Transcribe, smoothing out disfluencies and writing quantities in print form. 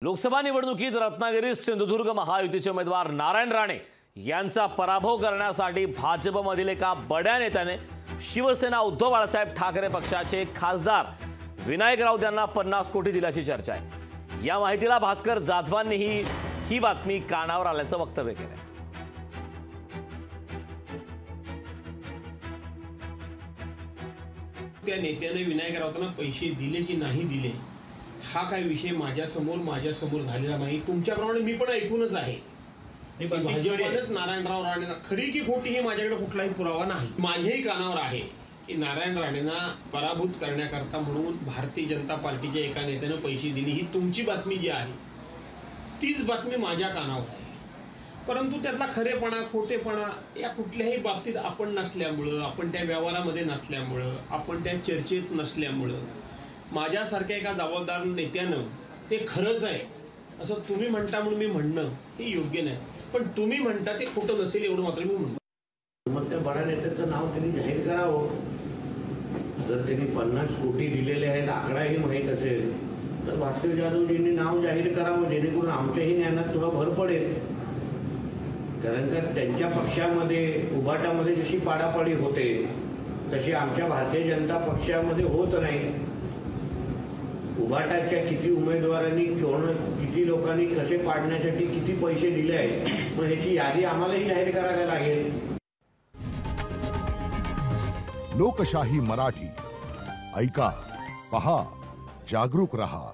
लोकसभा निवडणुकीत रत्नागिरी सिंधुदुर्ग महायुतीचे उमेदवार नारायण राणे यांचा पराभव करण्यासाठी भाजपमधील एका बड्या नेत्याने शिवसेना उद्धव बाळासाहेब ठाकरे पक्षाचे खासदार विनायक राऊत यांना 50 कोटी दिल्याची चर्चा आहे। या माहितीला भास्कर जाधवांनीही ही बातमी कानावर आल्याचं वक्तव्य केलं। त्या नेत्याने विनायक राऊतांना पैसे दिले की नाही दिले हा काय विषय माझ्या समोर झालेला नाही। तुमच्याप्रमाणे मी पण ऐकूनच आहे। भाजपनेच नारायणराव राणेंना खरी की खोटी हे माझ्याकडे कुठलाही पुरावा नाही। माझ्याही कानावर आहे की नारायण राणेंना पराभूत करण्याकरता म्हणून भारतीय जनता पार्टीच्या एका नेत्याने पैसे दिले ही तुमची बातमी जी आहे तीच बातमी माझ्या कानावर आहे। परंतु त्यातला खरेपणा खोटेपणा या कुठल्याही बाबतीत आपण नसल्यामुळं, आपण त्या व्यवहारामध्ये नसल्यामुळं, आपण त्या चर्चेत नसल्यामुळं माझ्यासारख्या एका जबाबदार नेत्यानं ते खरंच आहे असं तुम्ही म्हणता म्हणून मी म्हणणं हे योग्य नाही। पण तुम्ही म्हणता ते खोटं नसेल एवढं मात्र मी म्हणतो। मग त्या बड्या नेत्याचं नाव त्यांनी जाहीर करावं। जर त्यांनी 50 कोटी दिलेले आहेत आकडाही माहीत असेल तर भास्कर जाधवजींनी नाव जाहीर करावं, जेणेकरून आमच्याही ज्ञानात थोडा भर पडेल। कारण का त्यांच्या पक्षामध्ये उभाटामध्ये जशी पाडापाडी होते तशी आमच्या भारतीय जनता पक्षामध्ये होत नाही। उभाटाच्या किती उमेदवारांनी किती लोकांनी कसे पाडण्यासाठी किती पैसे दिले आहेत, मग ह्याची यादी आम्हालाही जाहीर करायला लागेल। लोकशाही मराठी ऐका, पहा, जागरूक रहा।